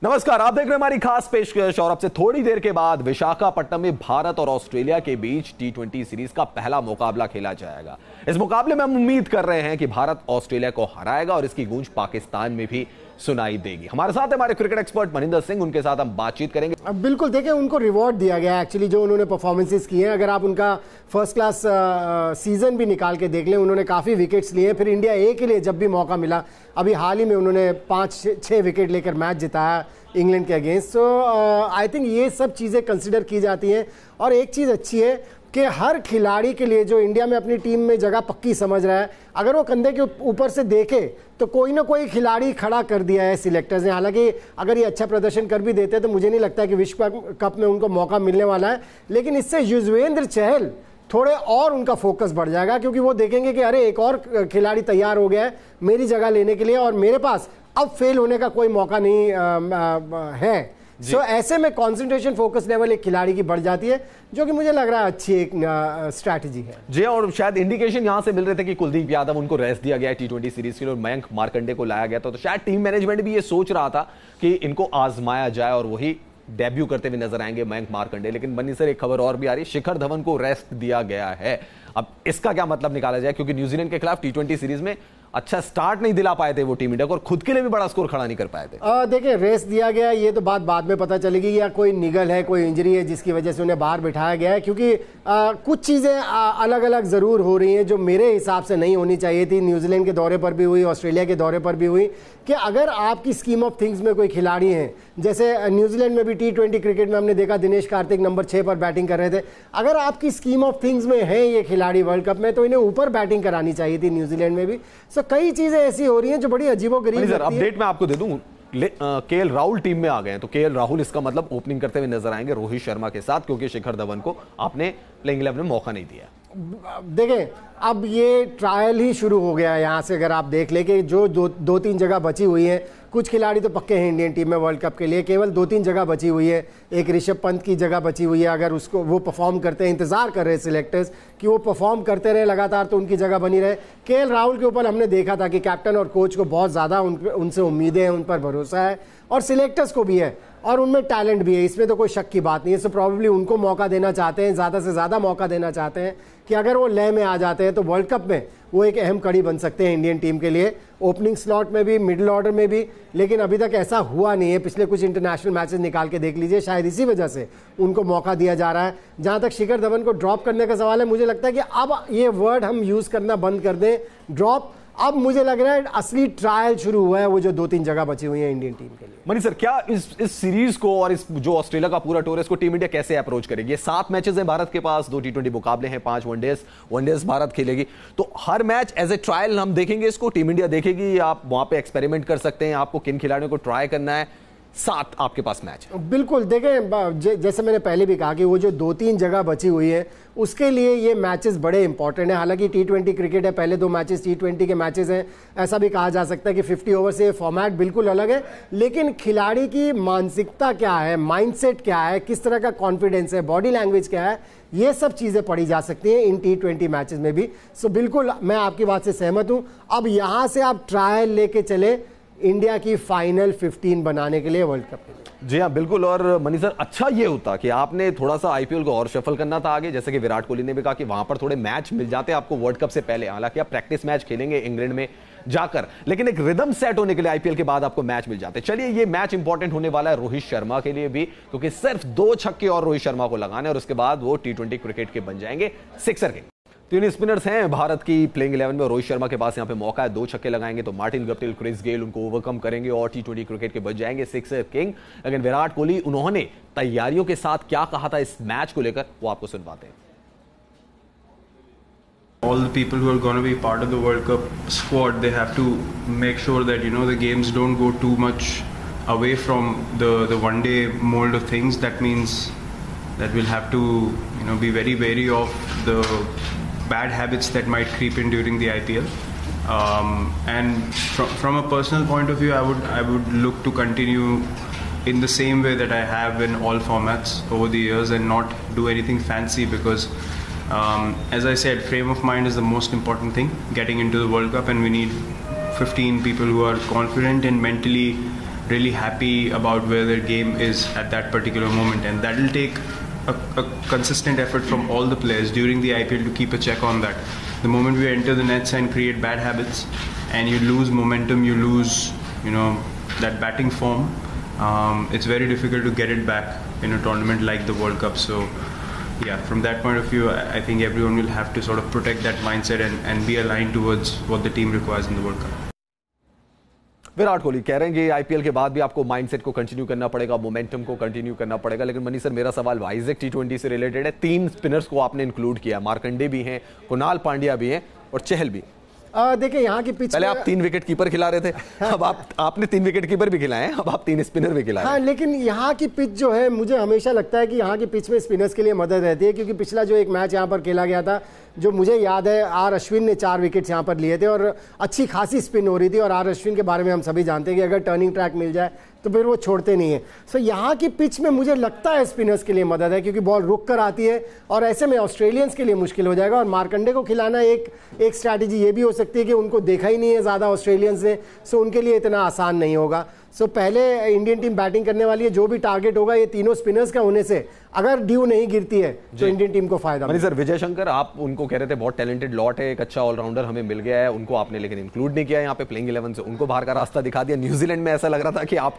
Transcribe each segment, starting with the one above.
नमस्कार, आप देख रहे हैं हमारी खास पेशकश और अब से थोड़ी देर के बाद विशाखापट्टनम में भारत और ऑस्ट्रेलिया के बीच T20 सीरीज का पहला मुकाबला खेला जाएगा। इस मुकाबले में हम उम्मीद कर रहे हैं कि भारत ऑस्ट्रेलिया को हराएगा और इसकी गूंज पाकिस्तान में भी सुनाई देगी। हमारे साथ हमारे क्रिकेट एक्सपर्ट मनिंदर सिंह, उनके साथ हम बातचीत करेंगे। अब बिल्कुल देखिए, उनको रिवॉर्ड दिया गया एक्चुअली जो उन्होंने परफॉर्मेंसेस किए हैं। अगर आप उनका फर्स्ट क्लास सीजन भी निकाल के देख लें, उन्होंने काफ़ी विकेट्स लिए। फिर इंडिया ए के लिए जब भी मौका मिला, अभी हाल ही में उन्होंने 5-6 विकेट लेकर मैच जिताया इंग्लैंड के अगेंस्ट। सो आई थिंक ये सब चीज़ें कंसिडर की जाती हैं। और एक चीज़ अच्छी है कि हर खिलाड़ी के लिए जो इंडिया में अपनी टीम में जगह पक्की समझ रहा है, अगर वो कंधे के ऊपर से देखे तो कोई ना कोई खिलाड़ी खड़ा कर दिया है सिलेक्टर्स ने। हालांकि अगर ये अच्छा प्रदर्शन कर भी देते तो मुझे नहीं लगता कि विश्व कप में उनको मौका मिलने वाला है। लेकिन इससे युजवेंद्र चहल थोड़े और उनका फोकस बढ़ जाएगा, क्योंकि वो देखेंगे कि अरे एक और खिलाड़ी तैयार हो गया है मेरी जगह लेने के लिए और मेरे पास अब फेल होने का कोई मौका नहीं है। सो ऐसे में कंसंट्रेशन फोकस लेवल एक खिलाड़ी की बढ़ जाती है, जो कि मुझे लग रहा है अच्छी एक स्ट्रैटेजी है। जी, और शायद इंडिकेशन यहां से मिल रहे थे कि कुलदीप यादव उनको रेस्ट दिया गया है T20 सीरीज के लिए और मयंक मार्कंडे को लाया गया था। तो शायद टीम मैनेजमेंट भी ये सोच रहा था कि इनको आजमाया जाए और वही डेब्यू करते हुए नजर आएंगे मयंक मार्कंडे। लेकिन बन्नी सर, एक खबर और भी आ रही है, शिखर धवन को रेस्ट दिया गया है। अब इसका क्या मतलब निकाला जाए, क्योंकि न्यूजीलैंड के खिलाफ T20 सीरीज में अच्छा स्टार्ट नहीं दिला पाए थे वो टीम इंडिया को और खुद के लिए भी बड़ा स्कोर खड़ा नहीं कर पाए थे। देखिए, रेस्ट दिया गया ये तो बात बाद में पता चलेगी, या कोई निगल है, कोई इंजरी है जिसकी वजह से उन्हें बाहर बिठाया गया है। क्योंकि कुछ चीज़ें अलग अलग ज़रूर हो रही हैं जो मेरे हिसाब से नहीं होनी चाहिए थी। न्यूजीलैंड के दौरे पर भी हुई, ऑस्ट्रेलिया के दौरे पर भी हुई, कि अगर आपकी स्कीम ऑफ थिंग्स में कोई खिलाड़ी हैं, जैसे न्यूजीलैंड में भी T20 क्रिकेट में हमने देखा दिनेश कार्तिक नंबर 6 पर बैटिंग कर रहे थे। अगर आपकी स्कीम ऑफ थिंग्स में है ये खिलाड़ी वर्ल्ड कप में, तो इन्हें ऊपर बैटिंग करानी चाहिए थी न्यूजीलैंड में भी। सो कई चीज़ें ऐसी हो रही हैं जो बड़ी अजीबोगरीब। अपडेट मैं आपको दे दूं, केएल राहुल टीम में आ गए हैं, तो केएल राहुल इसका मतलब ओपनिंग करते हुए नजर आएंगे रोहित शर्मा के साथ, क्योंकि शिखर धवन को आपने प्लेइंग 11 में मौका नहीं दिया। देखें, अब ये ट्रायल ही शुरू हो गया है। यहाँ से अगर आप देख ले कि जो दो तीन जगह बची हुई है, कुछ खिलाड़ी तो पक्के हैं इंडियन टीम में वर्ल्ड कप के लिए, केवल 2-3 जगह बची हुई है। एक ऋषभ पंत की जगह बची हुई है, अगर उसको वो परफॉर्म करते हैं, इंतजार कर रहे हैं सिलेक्टर्स कि वो परफॉर्म करते रहे लगातार तो उनकी जगह बनी रहे। केएल राहुल के ऊपर हमने देखा था कि कैप्टन और कोच को बहुत ज़्यादा उनसे उम्मीदें हैं, उन पर भरोसा है और सिलेक्टर्स को भी है और उनमें टैलेंट भी है, इसमें तो कोई शक की बात नहीं है। सो प्रॉब्ली उनको मौका देना चाहते हैं, ज़्यादा से ज़्यादा मौका देना चाहते हैं कि अगर वो लय में आ जाते हैं तो वर्ल्ड कप में वो एक अहम कड़ी बन सकते हैं इंडियन टीम के लिए, ओपनिंग स्लॉट में भी, मिडिल ऑर्डर में भी। लेकिन अभी तक ऐसा हुआ नहीं है। पिछले कुछ इंटरनेशनल मैचेस निकाल के देख लीजिए, शायद इसी वजह से उनको मौका दिया जा रहा है। जहाँ तक शिखर धवन को ड्रॉप करने का सवाल है, मुझे लगता है कि अब ये वर्ड हम यूज़ करना बंद कर दें, ड्रॉप। अब मुझे लग रहा है असली ट्रायल शुरू हुआ है, वो जो 2-3 जगह बची हुई है इंडियन टीम के लिए। मनी सर, क्या इस सीरीज को और इस जो ऑस्ट्रेलिया का पूरा टूर है, इसको टीम इंडिया कैसे अप्रोच करेगी? ये 7 मैचेस हैं भारत के पास, 2 T20 मुकाबले हैं, 5 वनडेज भारत खेलेगी। तो हर मैच एज ए ट्रायल हम देखेंगे, इसको टीम इंडिया देखेगी। आप वहां पे एक्सपेरिमेंट कर सकते हैं, आपको किन खिलाड़ियों को ट्राई करना है। 7 आपके पास मैच है। बिल्कुल, देखें, जैसे मैंने पहले भी कहा कि वो जो 2-3 जगह बची हुई है उसके लिए ये मैचेस बड़े इंपॉर्टेंट हैं। हालांकि T20 क्रिकेट है, पहले 2 मैचेस T20 के मैचेस हैं। ऐसा भी कहा जा सकता है कि 50 ओवर से फॉर्मेट बिल्कुल अलग है, लेकिन खिलाड़ी की मानसिकता क्या है, माइंडसेट क्या है, किस तरह का कॉन्फिडेंस है, बॉडी लैंग्वेज क्या है, ये सब चीज़ें पढ़ी जा सकती हैं इन T20 मैचेस में भी। सो बिल्कुल मैं आपकी बात से सहमत हूँ। अब यहाँ से आप ट्रायल लेके चले इंडिया की फाइनल 15 बनाने के लिए वर्ल्ड कप के लिए। जी हाँ, बिल्कुल। और मनी सर, अच्छा ये होता कि आपने थोड़ा सा आईपीएल को और शफल करना था आगे, जैसे कि विराट कोहली ने भी कहा कि वहां पर थोड़े मैच मिल जाते आपको वर्ल्ड कप से पहले। हालांकि आप प्रैक्टिस मैच खेलेंगे इंग्लैंड में जाकर, लेकिन एक रिदम सेट होने के लिए आईपीएल के बाद आपको मैच मिल जाते। चलिए, ये मैच इंपॉर्टेंट होने वाला है रोहित शर्मा के लिए भी, क्योंकि सिर्फ 2 छक्के और रोहित शर्मा को लगाने और उसके बाद वो T20 क्रिकेट के बन जाएंगे सिक्सर के। 3 स्पिनर्स हैं भारत की प्लेइंग 11 में, रोहित शर्मा के पास यहां पे मौका है, 2 छक्के लगाएंगे तो मार्टिन गप्टिल, क्रिस गेल उनको ओवरकम करेंगे और T20 क्रिकेट के बच जाएंगे सिक्सर किंग। लेकिन विराट कोहली, उन्होंने तैयारियों के साथ क्या कहा था इस मैच को लेकर, वो आपको सुनवाते हैं। All the people who are going to be part of the World Cup squad, they have to make sure that the games don't go too much away from the one day mold of things. That means that we'll have to be very wary of the bad habits that might creep in during the IPL. And from a personal point of view, I would look to continue in the same way that I have in all formats over the years and not do anything fancy, because as I said, frame of mind is the most important thing getting into the World Cup, and we need 15 people who are confident and mentally really happy about where their game is at that particular moment, and that will take a consistent effort from all the players during the IPL to keep a check on that. The moment we enter the nets and create bad habits and you lose momentum, you lose, that batting form, it's very difficult to get it back in a tournament like the World Cup. So yeah, from that point of view, I think everyone will have to sort of protect that mindset and be aligned towards what the team requires in the World Cup. Virat Kohli कह रहे हैं कि IPL के बाद भी आपको mindset को continue करना पड़ेगा, मोमेंटम को कंटिन्यू करना पड़ेगा। लेकिन मनी सर, मेरा सवाल वाइजैक टी20 से रिलेटेड है। 3 स्पिनर्स को आपने इंक्लूड किया, मार्कंडे भी हैं, कुणाल पांड्या भी हैं और चहल भी। देखिए यहाँ की पिच, पहले आप 3 विकेट कीपर खिला रहे थे, अब आपने 3 विकेट कीपर भी खिलाए हैं, अब आप 3 स्पिनर भी खिला रहे हैं। हाँ, लेकिन यहाँ की पिच जो है, मुझे हमेशा लगता है कि यहाँ की पिच में स्पिनर्स के लिए मदद रहती है, क्योंकि पिछला जो एक मैच यहाँ पर खेला गया था, जो मुझे याद है, आर अश्विन ने 4 विकेट्स यहाँ पर लिए थे और अच्छी खासी स्पिन हो रही थी। और आर अश्विन के बारे में हम सभी जानते हैं कि अगर टर्निंग ट्रैक मिल जाए तो फिर वो छोड़ते नहीं है। सो यहाँ की पिच में मुझे लगता है स्पिनर्स के लिए मदद है, क्योंकि बॉल रुक कर आती है और ऐसे में ऑस्ट्रेलियंस के लिए मुश्किल हो जाएगा। और मार्कंडे को खिलाना एक स्ट्रैटेजी ये भी हो सकती है कि उनको देखा ही नहीं है ज़्यादा ऑस्ट्रेलियंस ने, सो उनके लिए इतना आसान नहीं होगा। सो पहले इंडियन टीम बैटिंग करने वाली है, जो भी टारगेट होगा ये तीनों स्पिनर्स का होने से अगर ड्यू नहीं गिरती है तो इंडियन टीम को फायदा। मनी सर, विजय शंकर, आप उनको कह रहे थे बहुत टैलेंटेड लॉट है, एक अच्छा ऑलराउंडर हमें मिल गया है, उनको आपने लेकिन इंक्लूड नहीं किया यहाँ पे प्लेइंग 11 से, उनको बाहर का रास्ता दिखा दिया। न्यूजीलैंड में ऐसा लग रहा था कि आप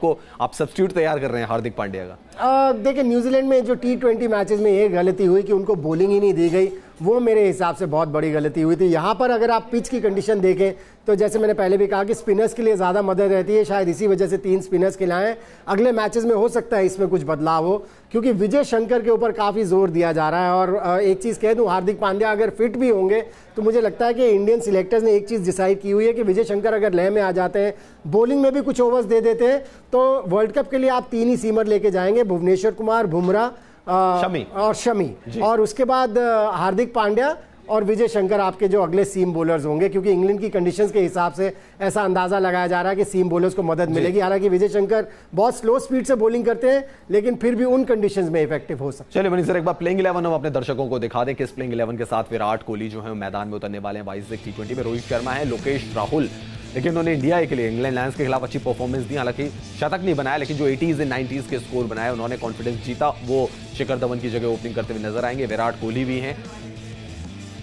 सब्स्टिट्यूट तैयार कर रहे हैं हार्दिक पांड्या का। देखिए, न्यूजीलैंड में जो टी20 मैचेस में ये गलती हुई कि उनको बॉलिंग ही नहीं दी गई, वो मेरे हिसाब से बहुत बड़ी गलती हुई थी। यहाँ पर अगर आप पिच की कंडीशन देखें तो जैसे मैंने पहले भी कहा कि स्पिनर्स के लिए ज़्यादा मदद रहती है, शायद इसी वजह से 3 स्पिनर्स खिलाएं। अगले मैचेस में हो सकता है इसमें कुछ बदलाव हो, क्योंकि विजय शंकर के ऊपर काफ़ी जोर दिया जा रहा है। और एक चीज़ कह दूं, हार्दिक पांड्या अगर फिट भी होंगे तो मुझे लगता है कि इंडियन सिलेक्टर्स ने एक चीज़ डिसाइड की हुई है कि विजय शंकर अगर लय में आ जाते हैं, बॉलिंग में भी कुछ ओवर्स दे देते हैं, तो वर्ल्ड कप के लिए आप 3 ही सीमर लेके जाएंगे, भुवनेश्वर कुमार, बुमराह और शमी, और उसके बाद हार्दिक पांड्या और विजय शंकर आपके जो अगले सीम बॉलर्स होंगे, क्योंकि इंग्लैंड की कंडीशंस के हिसाब से ऐसा अंदाजा लगाया जा रहा है कि सीम बॉलर्स को मदद मिलेगी। हालांकि विजय शंकर बहुत स्लो स्पीड से बॉलिंग करते हैं, लेकिन फिर भी उन कंडीशंस में इफेक्टिव हो सकते हैं। चलिए मनी सर, एक बार प्लेइंग 11 हम अपने दर्शकों को दिखा दें, किस प्लेइंग 11 के साथ विराट कोहली जो है मैदान में उतरने वाले हैं। वाइजैक टी20 में रोहित शर्मा है, लोकेश राहुल, लेकिन उन्होंने इंडिया के लिए इंग्लैंड लायंस के खिलाफ अच्छी परफॉर्मेंस दी, हालांकि शतक नहीं बनाया, लेकिन जो 80s और 90s के स्कोर बनाए उन्होंने कॉन्फिडेंस जीता। वो शिखर धवन की जगह ओपनिंग करते हुए नजर आएंगे। विराट कोहली भी हैं,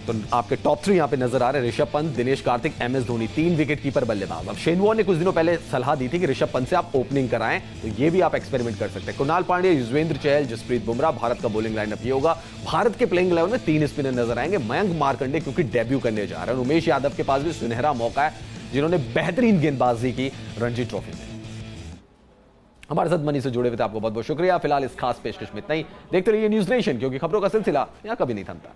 तो आपके टॉप 3 यहां पे नजर आ रहे हैं। Rishabh Pant, Dinesh Karthik, MS Dhoni, 3 wicket keeper बल्लेबाज। अब शेन वॉर्न ने कुछ दिनों पहले सलाह दी थी कि ऋषभ पंत से आप ओपनिंग कराएं, तो ये भी आप एक्सपेरिमेंट कर सकते हैं। कुणाल पांड्या, युजवेंद्र चहल, जसप्रीत बुमराह, भारत का बॉलिंग लाइनअप ये होगा। भारत के प्लेइंग 11 में 3 स्पिनर नजर आएंगे। मयंक मार्कंडे क्योंकि डेब्यू करने जा रहे हैं, उमेश यादव के पास भी सुनहरा मौका है, जिन्होंने बेहतरीन गेंदबाजी की रणजी ट्रॉफी में। हमारे साथ मनी से जुड़े हुए थे, आपको बहुत बहुत शुक्रिया। फिलहाल इस खास पेशकश में इतना ही। देखते रहिए न्यूज नेशन, क्योंकि खबरों का सिलसिला यहां कभी नहीं थमता।